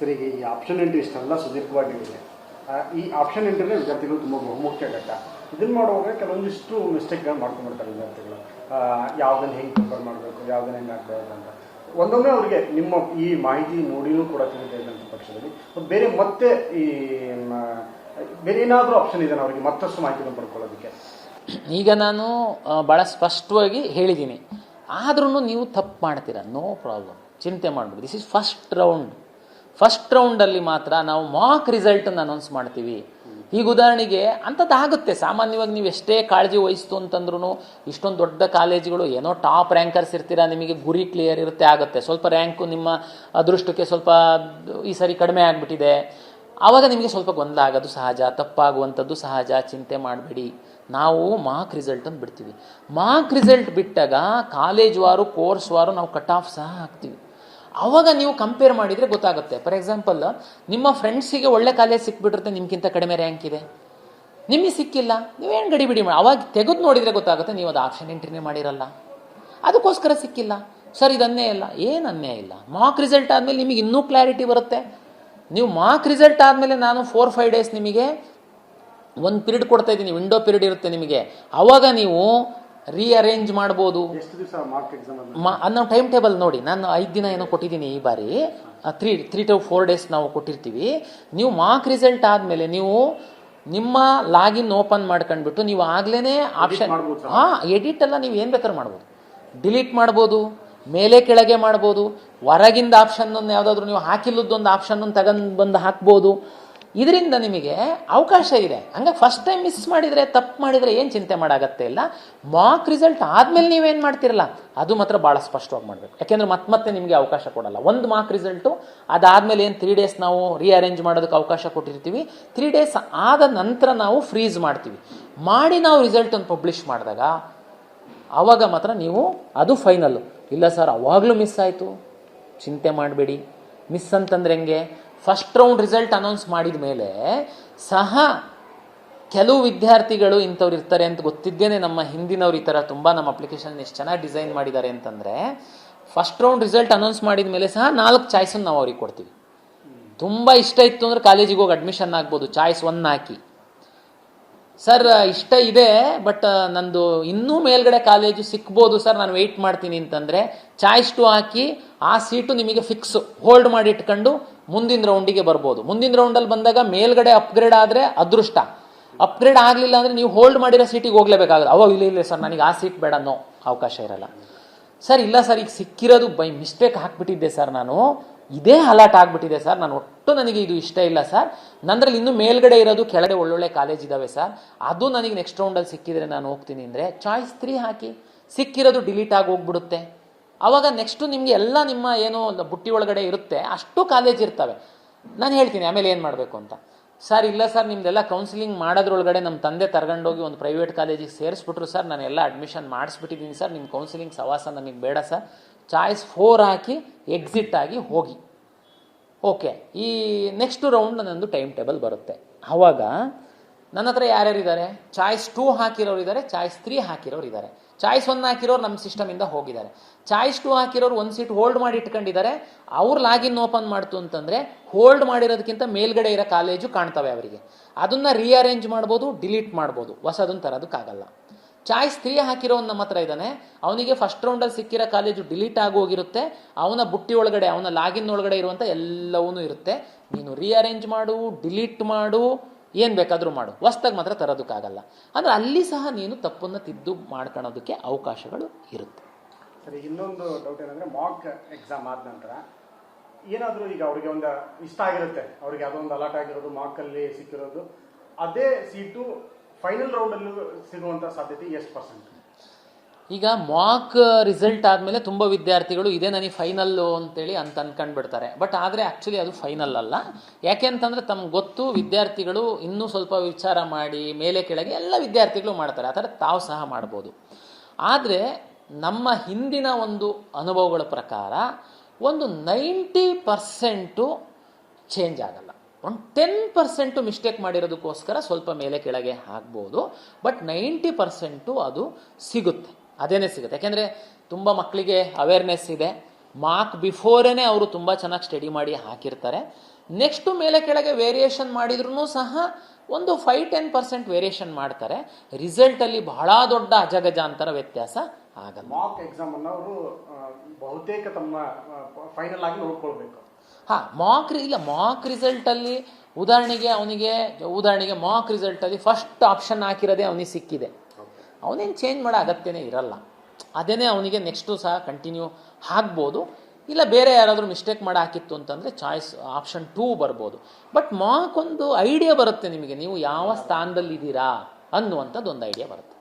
Sir ಈಗ ಈ option entry ಇಷ್ಟೆಲ್ಲ ಸುದೀರ್ಘವಾಗಿವೆ. ಈ ಆಪ್ಷನ್ ಎಂಟ್ರಿನೇ ವಿದ್ಯಾರ್ಥಿಗಳು ತುಂಬ ಬಹುಮುಖ್ಯ ಘಟ್ಟ. ಇದನ್ನು ಮಾಡುವಾಗ ಕೆಲವೊಂದಿಷ್ಟು ಮಿಸ್ಟೇಕ್ಗಳು ಮಾಡ್ಕೊಂಡ್ಬಿಡ್ತಾರೆ ವಿದ್ಯಾರ್ಥಿಗಳು. ಯಾವುದನ್ನು ಹೆಂಗೆ ಪ್ರಿಪೇರ್ ಮಾಡಬೇಕು, ಯಾವುದನ್ನು ಹೆಂಗೆ ಹಾಕ್ಬೇಕು ಅಂತ. ಒಂದೊಮ್ಮೆ ಅವರಿಗೆ ನಿಮ್ಮ ಈ ಮಾಹಿತಿ ನೋಡಿನೂ ಕೂಡ ತಿಳಿದೇ ಇದ್ದಂಥ ಪಕ್ಷದಲ್ಲಿ ಬೇರೆ ಮತ್ತೆ ಈ ಬೇರೆ ಏನಾದರೂ ಆಪ್ಷನ್ ಇದೆ ಅವರಿಗೆ ಮತ್ತಷ್ಟು ಮಾಹಿತಿಯನ್ನು ಪಡ್ಕೊಳ್ಳೋದಕ್ಕೆ? ಈಗ ನಾನು ಭಾಳ ಸ್ಪಷ್ಟವಾಗಿ ಹೇಳಿದ್ದೀನಿ, ಆದ್ರೂ ನೀವು ತಪ್ಪು ಮಾಡ್ತೀರಾ, ನೋ ಪ್ರಾಬ್ಲಮ್, ಚಿಂತೆ ಮಾಡಬೇಡಿ. ದಿಸ್ ಇಸ್ ಫಸ್ಟ್ ರೌಂಡಲ್ಲಿ ಮಾತ್ರ ನಾವು ಮಾಕ್ ರಿಸಲ್ಟನ್ನು ಅನೌನ್ಸ್ ಮಾಡ್ತೀವಿ. ಈಗ ಉದಾಹರಣೆಗೆ ಅಂಥದ್ದಾಗುತ್ತೆ, ಸಾಮಾನ್ಯವಾಗಿ ನೀವು ಎಷ್ಟೇ ಕಾಳಜಿ ವಹಿಸ್ತು ಅಂತಂದ್ರೂ ಇಷ್ಟೊಂದು ದೊಡ್ಡ ಕಾಲೇಜುಗಳು ಏನೋ ಟಾಪ್ ರ್ಯಾಂಕರ್ಸ್ ಇರ್ತೀರಾ, ನಿಮಗೆ ಗುರಿ ಕ್ಲಿಯರ್ ಇರುತ್ತೆ, ಆಗುತ್ತೆ. ಸ್ವಲ್ಪ ರ್ಯಾಂಕು ನಿಮ್ಮ ಅದೃಷ್ಟಕ್ಕೆ ಸ್ವಲ್ಪ ಈ ಸರಿ ಕಡಿಮೆ ಆಗಿಬಿಟ್ಟಿದೆ, ಆವಾಗ ನಿಮಗೆ ಸ್ವಲ್ಪ ಗೊಂದಲ ಆಗೋದು ಸಹಜ, ತಪ್ಪಾಗುವಂಥದ್ದು ಸಹಜ, ಚಿಂತೆ ಮಾಡಬೇಡಿ. ನಾವು ಮಾರ್ಕ್ ರಿಸಲ್ಟನ್ನು ಬಿಡ್ತೀವಿ. ಮಾರ್ಕ್ ರಿಸಲ್ಟ್ ಬಿಟ್ಟಾಗ ಕಾಲೇಜ್ ವಾರು ಕೋರ್ಸ್ ವಾರು ನಾವು ಕಟ್ ಆಫ್ ಸಹ ಹಾಕ್ತೀವಿ. ಆವಾಗ ನೀವು ಕಂಪೇರ್ ಮಾಡಿದರೆ ಗೊತ್ತಾಗುತ್ತೆ. ಫಾರ್ ಎಕ್ಸಾಂಪಲ್, ನಿಮ್ಮ ಫ್ರೆಂಡ್ಸಿಗೆ ಒಳ್ಳೆ ಕಾಲೇಜ್ ಸಿಕ್ಬಿಟ್ಟಿರುತ್ತೆ, ನಿಮ್ಗಿಂತ ಕಡಿಮೆ ರ್ಯಾಂಕ್ ಇದೆ, ನಿಮಗೆ ಸಿಕ್ಕಿಲ್ಲ, ನೀವೇನು ಗಡಿಬಿಡಿ ಮಾಡಿ ಅವಾಗ ತೆಗೆದು ನೋಡಿದರೆ ಗೊತ್ತಾಗುತ್ತೆ ನೀವು ಅದು ಆಪ್ಷನ್ ಎಂಟ್ರಿನೇ ಮಾಡಿರಲ್ಲ, ಅದಕ್ಕೋಸ್ಕರ ಸಿಕ್ಕಿಲ್ಲ. ಸರ್ ಇದು ಅನ್ಯಾಯ ಇಲ್ಲ, ಏನು ಅನ್ಯಾಯ ಇಲ್ಲ. ಮಾರ್ಕ್ ರಿಸಲ್ಟ್ ಆದಮೇಲೆ ನಿಮಗೆ ಇನ್ನೂ ಕ್ಲಾರಿಟಿ ಬರುತ್ತೆ. ನೀವು ಮಾರ್ಕ್ ರಿಸಲ್ಟ್ ಆದಮೇಲೆ ನಾನು 4-5 ಡೇಸ್ ನಿಮಗೆ ಒಂದು ಪಿರಿಯಡ್ ಕೊಡ್ತಾ ಇದ್ದೀನಿ, ವಿಂಡೋ ಪಿರಿಯಡ್ ಇರುತ್ತೆ ನಿಮಗೆ, ಆವಾಗ ನೀವು ರೀಅರೇಂಜ್ ಮಾಡ್ಬೋದು. ನಾವು ಟೈಮ್ ಟೇಬಲ್ ನೋಡಿ, ನಾನು 5 ದಿನ ಏನೋ ಕೊಟ್ಟಿದ್ದೀನಿ ಈ ಬಾರಿ, 3 to 4 ಡೇಸ್ ನಾವು ಕೊಟ್ಟಿರ್ತೀವಿ. ನೀವು ಮಾರ್ಕ್ ರಿಸಲ್ಟ್ ಆದಮೇಲೆ ನೀವು ನಿಮ್ಮ ಲಾಗಿನ್ ಓಪನ್ ಮಾಡ್ಕೊಂಡ್ಬಿಟ್ಟು ನೀವು ಆಗ್ಲೇ ಆಪ್ಷನ್ ಎಡಿಟ್ ಎಲ್ಲ ನೀವು ಏನು ಬೇಕಾದ್ರೂ ಮಾಡ್ಬೋದು, ಡಿಲೀಟ್ ಮಾಡ್ಬೋದು, ಮೇಲೆ ಕೆಳಗೆ ಮಾಡ್ಬೋದು, ಹೊರಗಿಂದ ಆಪ್ಷನ್ ಯಾವುದಾದ್ರೂ ನೀವು ಹಾಕಿಲ್ಲದೊಂದು ಆಪ್ಷನ್ ತಗೊಂಡು ಬಂದು ಹಾಕ್ಬೋದು. ಇದರಿಂದ ನಿಮಗೆ ಅವಕಾಶ ಇದೆ. ಹಂಗಾಗಿ ಫಸ್ಟ್ ಟೈಮ್ ಮಿಸ್ ಮಾಡಿದರೆ, ತಪ್ಪು ಮಾಡಿದರೆ ಏನು ಚಿಂತೆ ಮಾಡಾಗತ್ತೆ ಇಲ್ಲ. ಮಾರ್ಕ್ ರಿಸಲ್ಟ್ ಆದಮೇಲೆ ನೀವೇನು ಮಾಡ್ತಿರಲ್ಲ ಅದು ಮಾತ್ರ ಭಾಳ ಸ್ಪಷ್ಟವಾಗಿ ಮಾಡಬೇಕು. ಯಾಕೆಂದರೆ ಮತ್ತೆ ನಿಮಗೆ ಅವಕಾಶ ಕೊಡಲ್ಲ. ಒಂದು ಮಾರ್ಕ್ ರಿಸಲ್ಟು ಅದಾದಮೇಲೆ ಏನು 3 ಡೇಸ್ ನಾವು ರೀಅರೇಂಜ್ ಮಾಡೋದಕ್ಕೆ ಅವಕಾಶ ಕೊಟ್ಟಿರ್ತೀವಿ. 3 ಡೇಸ್ ಆದ ನಂತರ ನಾವು ಫ್ರೀಸ್ ಮಾಡ್ತೀವಿ. ಮಾಡಿ ನಾವು ರಿಸಲ್ಟನ್ನು ಪಬ್ಲಿಷ್ ಮಾಡಿದಾಗ ಆವಾಗ ಮಾತ್ರ ನೀವು ಅದು ಫೈನಲ್ಲು. ಇಲ್ಲ ಸರ್ ಅವಾಗಲೂ ಮಿಸ್ ಆಯಿತು, ಚಿಂತೆ ಮಾಡಬೇಡಿ. ಮಿಸ್ ಅಂತಂದ್ರೆ ಹೆಂಗೆ, ಫಸ್ಟ್ ರೌಂಡ್ ರಿಸಲ್ಟ್ ಅನೌನ್ಸ್ ಮಾಡಿದ ಮೇಲೆ ಸಹ ಕೆಲವು ವಿದ್ಯಾರ್ಥಿಗಳು ಇಂಥವ್ರು ಇರ್ತಾರೆ ಅಂತ ಗೊತ್ತಿದ್ದೇನೆ. ನಮ್ಮ ಹಿಂದಿನವ್ರು ಈ ಥರ ತುಂಬ ನಮ್ಮ ಅಪ್ಲಿಕೇಶನ್ ಎಷ್ಟು ಚೆನ್ನಾಗಿ ಡಿಸೈನ್ ಮಾಡಿದ್ದಾರೆ ಅಂತಂದರೆ, ಫಸ್ಟ್ ರೌಂಡ್ ರಿಸಲ್ಟ್ ಅನೌನ್ಸ್ ಮಾಡಿದ ಮೇಲೆ ಸಹ 4 ಚಾಯ್ಸನ್ನು ನಾವು ಅವ್ರಿಗೆ ಕೊಡ್ತೀವಿ. ತುಂಬ ಇಷ್ಟ ಇತ್ತು ಅಂದರೆ ಕಾಲೇಜಿಗೆ ಹೋಗಿ ಅಡ್ಮಿಷನ್ ಆಗ್ಬೋದು, ಚಾಯ್ಸ್ 1 ಹಾಕಿ. ಸರ್ ಇಷ್ಟ ಇದೆ ಬಟ್ ನಂದು ಇನ್ನೂ ಮೇಲ್ಗಡೆ ಕಾಲೇಜು ಸಿಕ್ಬೋದು ಸರ್, ನಾನು ವೆಯ್ಟ್ ಮಾಡ್ತೀನಿ ಅಂತಂದರೆ ಚಾಯ್ಸ್ 2 ಹಾಕಿ ಆ ಸೀಟು ನಿಮಗೆ ಫಿಕ್ಸ್ ಹೋಲ್ಡ್ ಮಾಡಿ ಇಟ್ಕೊಂಡು ಮುಂದಿನ ರೌಂಡಿಗೆ ಬರ್ಬೋದು. ಮುಂದಿನ ರೌಂಡಲ್ಲಿ ಬಂದಾಗ ಮೇಲ್ಗಡೆ ಅಪ್ಗ್ರೇಡ್ ಆದರೆ ಅದೃಷ್ಟ, ಅಪ್ಗ್ರೇಡ್ ಆಗಲಿಲ್ಲ ಅಂದರೆ ನೀವು ಹೋಲ್ಡ್ ಮಾಡಿರೋ ಸೀಟಿಗೆ ಹೋಗ್ಲೇಬೇಕಾಗುತ್ತೆ. ಅವಾಗ ಇಲ್ಲ ಸರ್ ನನಗೆ ಆ ಸೀಟ್ ಬೇಡ ಅನ್ನೋ ಅವಕಾಶ ಇರಲ್ಲ. ಸರ್ ಇಲ್ಲ ಸರ್ ಈಗ ಸಿಕ್ಕಿರೋದು ಬೈ ಮಿಸ್ಟೇಕ್ ಹಾಕ್ಬಿಟ್ಟಿದ್ದೆ ಸರ್, ನಾನು ಇದೇ ಅಲಾಟ್ ಆಗಿಬಿಟ್ಟಿದೆ ಸರ್, ನನಗೆ ಇದು ಇಷ್ಟ ಇಲ್ಲ ಸರ್, ನಂದ್ರಲ್ಲಿ ಇನ್ನೂ ಮೇಲ್ಗಡೆ ಇರೋದು ಕೆಳಗಡೆ ಒಳ್ಳೊಳ್ಳೆ ಕಾಲೇಜ್ ಇದ್ದಾವೆ ಸರ್, ಅದು ನನಗೆ ನೆಕ್ಸ್ಟ್ ರೌಂಡಲ್ಲಿ ಸಿಕ್ಕಿದ್ರೆ ನಾನು ಹೋಗ್ತೀನಿ ಅಂದರೆ ಚಾಯ್ಸ್ 3 ಹಾಕಿ. ಸಿಕ್ಕಿರೋದು ಡಿಲೀಟ್ ಆಗಿ ಹೋಗ್ಬಿಡುತ್ತೆ. ಆವಾಗ ನೆಕ್ಸ್ಟು ನಿಮಗೆ ಎಲ್ಲ ನಿಮ್ಮ ಏನೋ ಬುಟ್ಟಿ ಒಳಗಡೆ ಇರುತ್ತೆ ಅಷ್ಟು ಕಾಲೇಜ್ ಇರ್ತವೆ. ನಾನು ಹೇಳ್ತೀನಿ ಆಮೇಲೆ ಏನು ಮಾಡಬೇಕು ಅಂತ. ಸರ್ ಇಲ್ಲ ಸರ್ ನಿಮ್ದೆಲ್ಲ ಕೌನ್ಸಿಲಿಂಗ್ ಮಾಡೋದ್ರೊಳಗಡೆ ನಮ್ಮ ತಂದೆ ತಗೊಂಡೋಗಿ ಒಂದು ಪ್ರೈವೇಟ್ ಕಾಲೇಜಿಗೆ ಸೇರಿಸ್ಬಿಟ್ರು ಸರ್, ನಾನೆಲ್ಲ ಅಡ್ಮಿಷನ್ ಮಾಡಿಸ್ಬಿಟ್ಟಿದ್ದೀನಿ ಸರ್, ನಿಮ್ಮ ಕೌನ್ಸಿಲಿಂಗ್ ಸವಾಸ ನನಗೆ ಬೇಡ ಸರ್, ಚಾಯ್ಸ್ 4 ಹಾಕಿ ಎಕ್ಸಿಟ್ ಆಗಿ ಹೋಗಿ. ಓಕೆ, ಈ ನೆಕ್ಸ್ಟ್ ರೌಂಡ್ ನನ್ನದು ಟೈಮ್ ಟೇಬಲ್ ಬರುತ್ತೆ. ಆವಾಗ ನನ್ನ ಹತ್ರ ಯಾರ್ಯಾರಿದ್ದಾರೆ, ಚಾಯ್ಸ್ 2 ಹಾಕಿರೋರು ಇದ್ದಾರೆ, ಚಾಯ್ಸ್ 3 ಹಾಕಿರೋರು ಇದ್ದಾರೆ. ಚಾಯ್ಸ್ 1 ಹಾಕಿರೋರು ನಮ್ಮ ಸಿಸ್ಟಮಿಂದ ಹೋಗಿದ್ದಾರೆ. ಚಾಯ್ಸ್ 2 ಹಾಕಿರೋರು ಒಂದು ಸೀಟ್ ಹೋಲ್ಡ್ ಮಾಡಿ ಇಟ್ಕೊಂಡಿದ್ದಾರೆ. ಅವ್ರು ಲಾಗಿನ್ ಓಪನ್ ಮಾಡ್ತು ಅಂತಂದರೆ ಹೋಲ್ಡ್ ಮಾಡಿರೋದಕ್ಕಿಂತ ಮೇಲ್ಗಡೆ ಇರೋ ಕಾಲೇಜು ಕಾಣ್ತವೆ ಅವರಿಗೆ. ಅದನ್ನು ರೀಅರೇಂಜ್ ಮಾಡ್ಬೋದು, ಡಿಲೀಟ್ ಮಾಡ್ಬೋದು, ಹೊಸದನ್ನು ತರೋದಕ್ಕಾಗಲ್ಲ. ಚಾಯ್ಸ್ 3 ಹಾಕಿರೋನು ನಮ್ಮ ಹತ್ರ ಇದ್ದಾನೆ, ಅವನಿಗೆ ಫಸ್ಟ್ ರೌಂಡಲ್ಲಿ ಸಿಕ್ಕಿರೋ ಕಾಲೇಜು ಡಿಲೀಟ್ ಆಗೋಗಿರುತ್ತೆ, ಅವನ ಬುಟ್ಟಿ ಒಳಗಡೆ ಅವನ ಲಾಗಿನ್ ಒಳಗಡೆ ಇರುವಂಥ ಎಲ್ಲವೂ ಇರುತ್ತೆ. ನೀನು ರೀಅರೇಂಜ್ ಮಾಡು, ಡಿಲೀಟ್ ಮಾಡು, ಏನು ಬೇಕಾದರೂ ಮಾಡು, ಹೊಸ್ದಾಗಿ ಮಾತ್ರ ತರೋದಕ್ಕಾಗಲ್ಲ. ಅಂದರೆ ಅಲ್ಲಿ ಸಹ ನೀನು ತಪ್ಪನ್ನು ತಿದ್ದು ಮಾಡ್ಕೊಳ್ಳೋದಕ್ಕೆ ಅವಕಾಶಗಳು ಇರುತ್ತೆ. ಸರಿ, ಇನ್ನೊಂದು ಡೌಟ್ ಏನಂದರೆ, ಮಾಕ್ ಎಕ್ಸಾಮ್ ಆದ ನಂತರ ಏನಾದರೂ ಈಗ ಅವರಿಗೆ ಒಂದು ಇಷ್ಟ ಆಗಿರುತ್ತೆ, ಅವ್ರಿಗೆ ಅದೊಂದು ಅಲಾಟ್ ಆಗಿರೋದು ಮಾರ್ಕಲ್ಲಿ ಸಿಕ್ಕಿರೋದು, ಅದೇ ಸೀಟು ಫೈನಲ್ ರೌಂಡಲ್ಲೂ ಸಿಗುವಂಥ ಸಾಧ್ಯತೆ ಎಷ್ಟು %? ಈಗ ಮಾಕ್ ರಿಸಲ್ಟ್ ಆದಮೇಲೆ ತುಂಬ ವಿದ್ಯಾರ್ಥಿಗಳು ಇದೇ ನನಗೆ ಫೈನಲ್ಲು ಅಂತೇಳಿ ಅನ್ಕೊಂಡು ಬಿಡ್ತಾರೆ. ಬಟ್ ಆದರೆ ಆ್ಯಕ್ಚುಲಿ ಅದು ಫೈನಲ್ ಅಲ್ಲ. ಯಾಕೆ ಅಂತಂದರೆ ತಮ್ಗೆ ಗೊತ್ತು, ವಿದ್ಯಾರ್ಥಿಗಳು ಇನ್ನೂ ಸ್ವಲ್ಪ ವಿಚಾರ ಮಾಡಿ ಮೇಲೆ ಕೆಳಗೆ ಎಲ್ಲ ವಿದ್ಯಾರ್ಥಿಗಳು ಮಾಡ್ತಾರೆ, ಆ ಥರ ತಾವು ಸಹ ಮಾಡ್ಬೋದು. ಆದರೆ ನಮ್ಮ ಹಿಂದಿನ ಒಂದು ಅನುಭವಗಳ ಪ್ರಕಾರ ಒಂದು 90% ಚೇಂಜ್ ಆಗಲ್ಲ. ಒಂದು 10% ಮಿಸ್ಟೇಕ್ ಮಾಡಿರೋದಕ್ಕೋಸ್ಕರ ಸ್ವಲ್ಪ ಮೇಲೆ ಕೆಳಗೆ ಆಗ್ಬೋದು. ಬಟ್ 90% ಅದು ಸಿಗುತ್ತೆ, ಅದೇನೇ ಸಿಗುತ್ತೆ. ಯಾಕೆಂದರೆ ತುಂಬ ಮಕ್ಕಳಿಗೆ ಅವೇರ್ನೆಸ್ ಇದೆ, ಮಾರ್ಕ್ ಬಿಫೋರೇನೆ ಅವರು ತುಂಬ ಚೆನ್ನಾಗಿ ಸ್ಟಡಿ ಮಾಡಿ ಹಾಕಿರ್ತಾರೆ. ನೆಕ್ಸ್ಟು ಮೇಲೆ ಕೆಳಗೆ ವೇರಿಯೇಷನ್ ಮಾಡಿದ್ರೂ ಸಹ ಒಂದು 5-10% ವೇರಿಯೇಷನ್ ಮಾಡ್ತಾರೆ. ರಿಸಲ್ಟಲ್ಲಿ ಬಹಳ ದೊಡ್ಡ ಅಜಗಜಾಂತರ ವ್ಯತ್ಯಾಸ ಆಗಲ್ಲ. ಮಾಕ್ ಎಕ್ಸಾಮ್ ಅನ್ನು ಅವರು ಬಹುತೇಕ ತಮ್ಮ ಫೈನಲ್ ಆಗಿ ನೋಡ್ಕೊಳ್ಬೇಕು. ಮಾಕ್ ರಿಸಲ್ಟಲ್ಲಿ ಉದಾಹರಣೆಗೆ ಮಾಕ್ ರಿಸಲ್ಟಲ್ಲಿ ಫಸ್ಟ್ ಆಪ್ಷನ್ ಹಾಕಿರೋದೇ ಅವನಿಗೆ ಸಿಕ್ಕಿದೆ, ಅವನೇನು ಚೇಂಜ್ ಮಾಡೋ ಅಗತ್ಯನೇ ಇರಲ್ಲ. ಅದೇನೇ ಅವನಿಗೆ ನೆಕ್ಸ್ಟು ಸಹ ಕಂಟಿನ್ಯೂ ಆಗ್ಬೋದು. ಇಲ್ಲ ಬೇರೆ ಯಾರಾದರೂ ಮಿಸ್ಟೇಕ್ ಮಾಡಿ ಹಾಕಿತ್ತು ಅಂತಂದರೆ ಚಾಯ್ಸ್ ಆಪ್ಷನ್ 2 ಬರ್ಬೋದು. ಬಟ್ ಮಾಕ್ ಒಂದು ಐಡಿಯಾ ಬರುತ್ತೆ ನಿಮಗೆ, ನೀವು ಯಾವ ಸ್ಥಾನದಲ್ಲಿದ್ದೀರಾ ಅನ್ನುವಂಥದ್ದು ಒಂದು ಐಡಿಯಾ ಬರುತ್ತೆ.